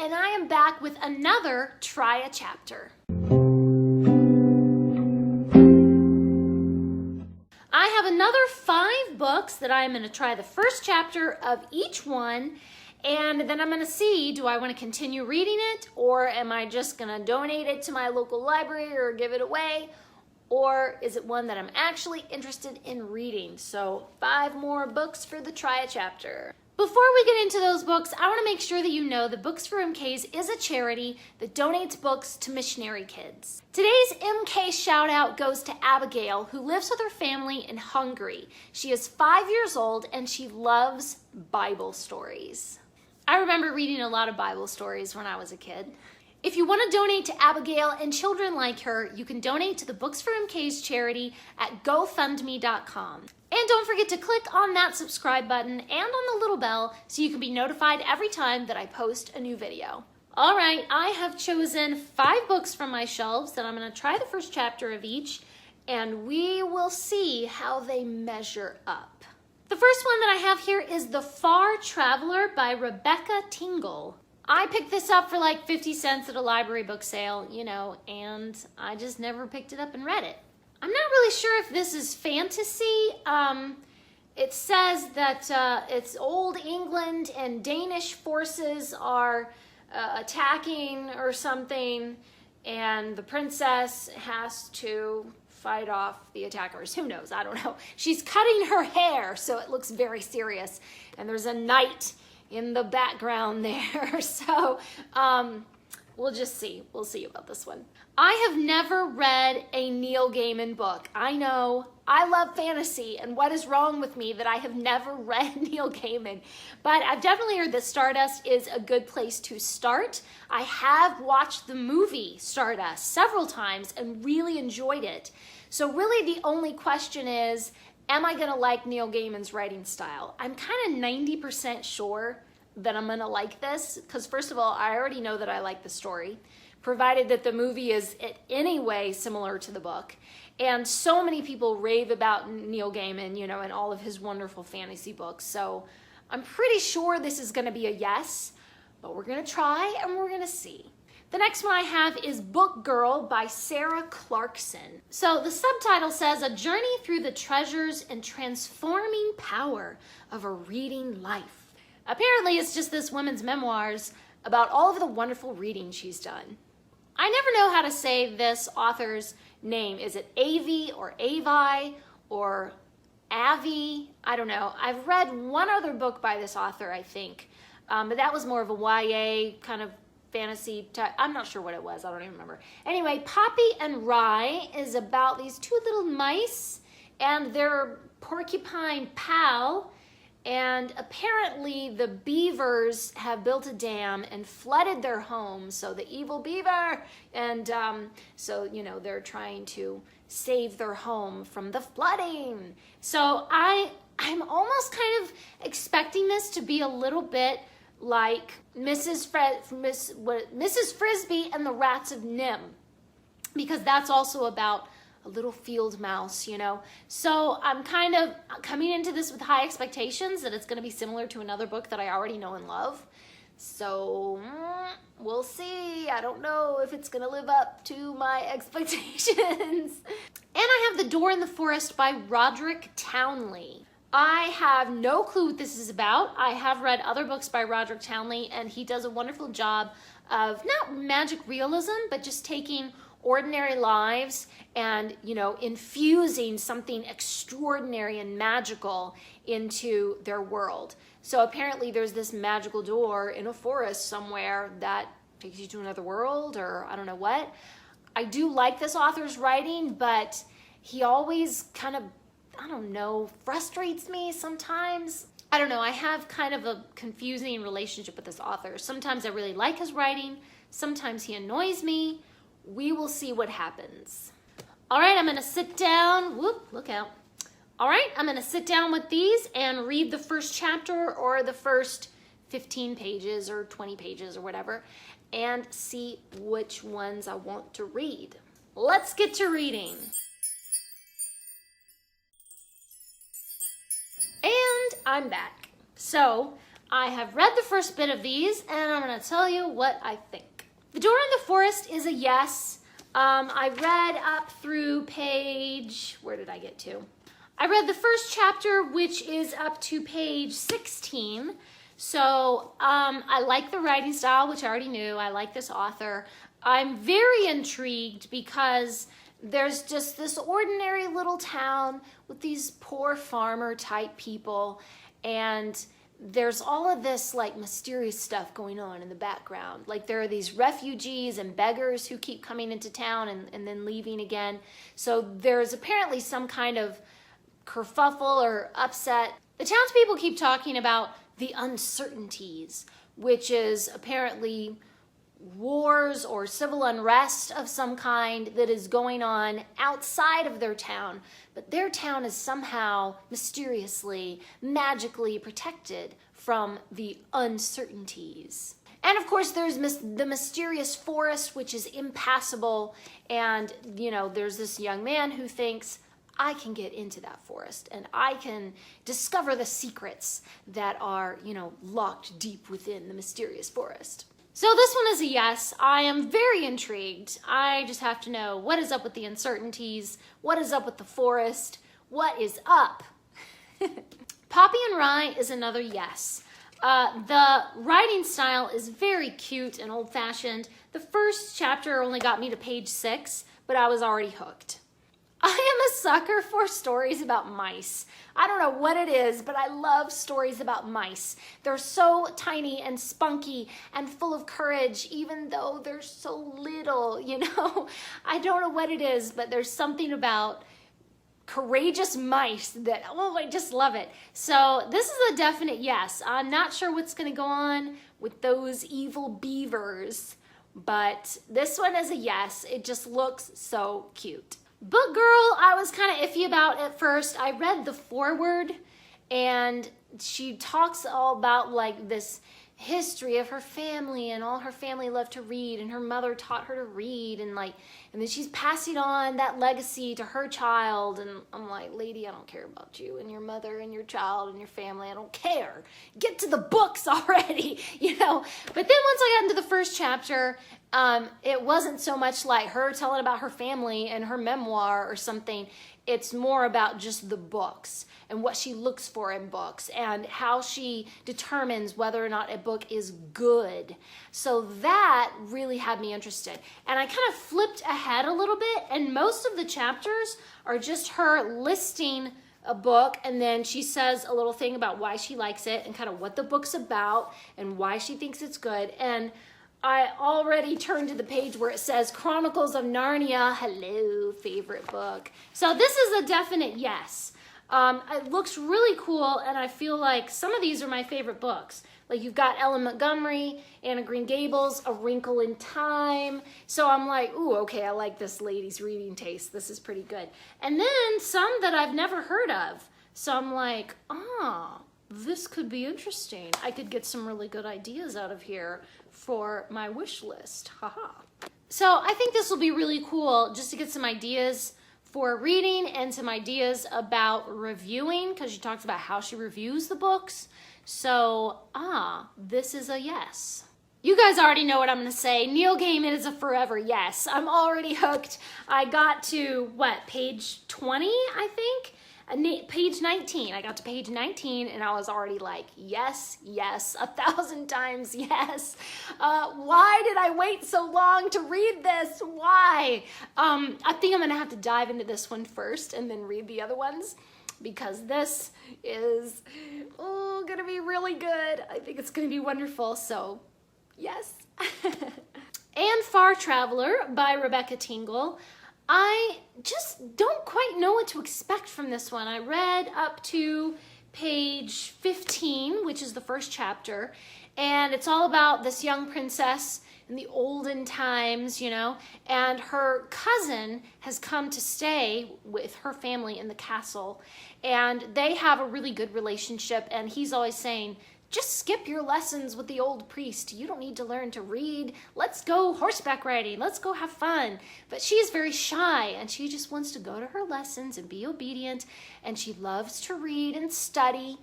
and I am back with another Try a Chapter. I have another 5 books that I'm going to try the first chapter of each one, and then I'm going to see, do I want to continue reading it, or am I just going to donate it to my local library or give it away, or is it one that I'm actually interested in reading? So 5 more books for the Try a Chapter. Before we get into those books, I want to make sure that you know that Books for MKs is a charity that donates books to missionary kids. Today's MK shout out goes to Abigail, who lives with her family in Hungary. She is 5 years old and she loves Bible stories. I remember reading a lot of Bible stories when I was a kid. If you want to donate to Abigail and children like her, you can donate to the Books for MKs charity at GoFundMe.com. And don't forget to click on that subscribe button and on the little bell so you can be notified every time that I post a new video. All right, I have chosen 5 books from my shelves that I'm going to try the first chapter of each, and we will see how they measure up. The first one that I have here is The Far Traveler by Rebecca Tingle. I picked this up for like 50 cents at a library book sale, and I just never picked it up and read it. I'm not really sure if this is fantasy. It says that it's old England and Danish forces are attacking or something, and the princess has to fight off the attackers. Who knows? I don't know. She's cutting her hair, so it looks very serious, and there's a knight in the background there. So we'll just see. We'll see about this one. I have never read a Neil Gaiman book. I know, I love fantasy, and what is wrong with me that I have never read Neil Gaiman? But I've definitely heard that Stardust is a good place to start. I have watched the movie Stardust several times and really enjoyed it. So really the only question is, am I gonna like Neil Gaiman's writing style? I'm kind of 90% sure that I'm gonna like this, because first of all, I already know that I like the story, provided that the movie is in any way similar to the book. And so many people rave about Neil Gaiman, and all of his wonderful fantasy books. So I'm pretty sure this is gonna be a yes, but we're gonna try and we're gonna see. The next one I have is Book Girl by Sarah Clarkson. So the subtitle says, A Journey Through the Treasures and Transforming Power of a Reading Life. Apparently it's just this woman's memoirs about all of the wonderful reading she's done. I never know how to say this author's name. Is it Avi or Avi or Avi? I don't know. I've read one other book by this author, I think, but that was more of a YA kind of fantasy type. I'm not sure what it was. I don't even remember. Anyway, Poppy and Rye is about these 2 little mice and their porcupine pal. And apparently the beavers have built a dam and flooded their home. So the evil beaver, and so they're trying to save their home from the flooding. So I'm almost kind of expecting this to be a little bit like Mrs. Frisbee and the Rats of Nim, because that's also about a little field mouse, So I'm kind of coming into this with high expectations that it's going to be similar to another book that I already know and love. So we'll see. I don't know if it's going to live up to my expectations. And I have The Door in the Forest by Roderick Townley. I have no clue what this is about. I have read other books by Roderick Townley, and he does a wonderful job of not magic realism, but just taking ordinary lives and, infusing something extraordinary and magical into their world. So apparently there's this magical door in a forest somewhere that takes you to another world, or I don't know what. I do like this author's writing, but he always kind of, frustrates me sometimes. I don't know, I have kind of a confusing relationship with this author. Sometimes I really like his writing, sometimes he annoys me. We will see what happens. All right, I'm gonna sit down. Whoop, look out. All right, I'm gonna sit down with these and read the first chapter or the first 15 pages or 20 pages or whatever, and see which ones I want to read. Let's get to reading. And I'm back. So I have read the first bit of these, and I'm going to tell you what I think. The Door in the Forest is a yes. I read up through page, where did I get to? I read the first chapter, which is up to page 16. So I like the writing style, which I already knew. I like this author. I'm very intrigued because there's just this ordinary little town with these poor farmer type people, and there's all of this like mysterious stuff going on in the background. Like there are these refugees and beggars who keep coming into town and then leaving again. So there's apparently some kind of kerfuffle or upset. The townspeople keep talking about the uncertainties, which is apparently wars or civil unrest of some kind that is going on outside of their town, but their town is somehow mysteriously, magically protected from the uncertainties. And of course there's the mysterious forest, which is impassable, and there's this young man who thinks, I can get into that forest and I can discover the secrets that are, locked deep within the mysterious forest. So this one is a yes. I am very intrigued. I just have to know what is up with the uncertainties, what is up with the forest, what is up. Poppy and Rye is another yes. The writing style is very cute and old-fashioned. The first chapter only got me to page 6, but I was already hooked. I am a sucker for stories about mice. I don't know what it is, but I love stories about mice. They're so tiny and spunky and full of courage, even though they're so little, I don't know what it is, but there's something about courageous mice that, I just love it. So this is a definite yes. I'm not sure what's going to go on with those evil beavers, but this one is a yes. It just looks so cute. Book Girl, I was kind of iffy about at first. I read the foreword, and she talks all about like this history of her family, and all her family loved to read, and her mother taught her to read, and then she's passing on that legacy to her child. And I'm like, lady, I don't care about you and your mother and your child and your family. I don't care. Get to the books already, But then once I got into the first chapter, it wasn't so much like her telling about her family and her memoir or something. It's more about just the books and what she looks for in books and how she determines whether or not a book is good. So that really had me interested. And I kind of flipped ahead a little bit, and most of the chapters are just her listing a book, and then she says a little thing about why she likes it and kind of what the book's about and why she thinks it's good. And I already turned to the page where it says Chronicles of Narnia. Hello, favorite book. So this is a definite yes. It looks really cool, and I feel like some of these are my favorite books. Like you've got Ellen Montgomery, Anne of Green Gables, A Wrinkle in Time. So I'm like, ooh, okay, I like this lady's reading taste. This is pretty good. And then some that I've never heard of. So I'm like, this could be interesting. I could get some really good ideas out of here for my wish list. Haha. So I think this will be really cool just to get some ideas for reading and some ideas about reviewing, because she talks about how she reviews the books. So, this is a yes. You guys already know what I'm going to say. Neil Gaiman is a forever yes. I'm already hooked. I got to, page 20, I think? Page 19. I got to page 19 and I was already like, yes, 1,000 times yes. Why did I wait so long to read this? Why? I think I'm going to have to dive into this one first and then read the other ones, because this is going to be really good. I think it's going to be wonderful. So, yes. And Far Traveler by Rebecca Tingle. I just don't quite know what to expect from this one. I read up to page 15, which is the first chapter, and it's all about this young princess in the olden times, and her cousin has come to stay with her family in the castle, and they have a really good relationship, and he's always saying, just skip your lessons with the old priest. You don't need to learn to read. Let's go horseback riding. Let's go have fun. But she's very shy, and she just wants to go to her lessons and be obedient, and she loves to read and study.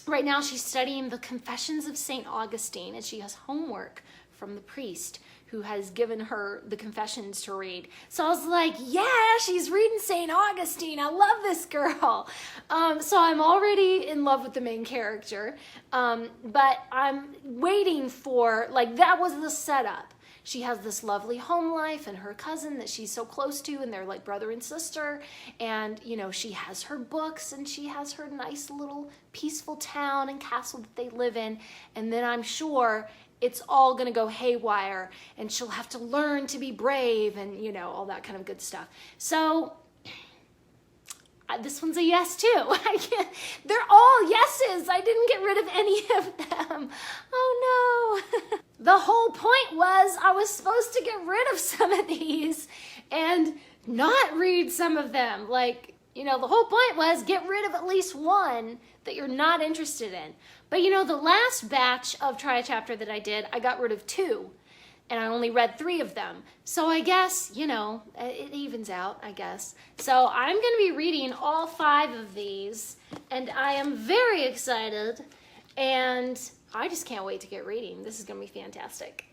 right now she's studying the Confessions of St. Augustine, and she has homework from the priest who has given her the Confessions to read. So I was like, yeah, she's reading St. Augustine. I love this girl. So I'm already in love with the main character, but I'm waiting for, like, that was the setup. She has this lovely home life and her cousin that she's so close to, and they're like brother and sister. And, you know, she has her books and she has her nice little peaceful town and castle that they live in. And then I'm sure it's all gonna go haywire and she'll have to learn to be brave and, you know, all that kind of good stuff. So this one's a yes too. They're all yeses. I didn't get rid of any of them. Oh no. The whole point was I was supposed to get rid of some of these and not read some of them. Like, you know, the whole point was get rid of at least one that you're not interested in. But you know, the last batch of Try a Chapter that I did, I got rid of 2. And I only read 3 of them. So I guess, you know, it evens out, I guess. So I'm going to be reading all 5 of these. And I am very excited. And I just can't wait to get reading. This is going to be fantastic.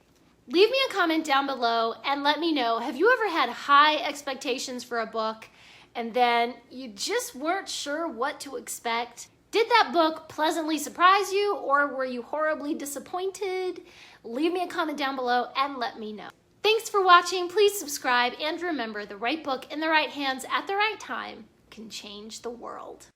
Leave me a comment down below and let me know, have you ever had high expectations for a book and then you just weren't sure what to expect? Did that book pleasantly surprise you, or were you horribly disappointed? Leave me a comment down below and let me know. Thanks for watching. Please subscribe, and remember, the right book in the right hands at the right time can change the world.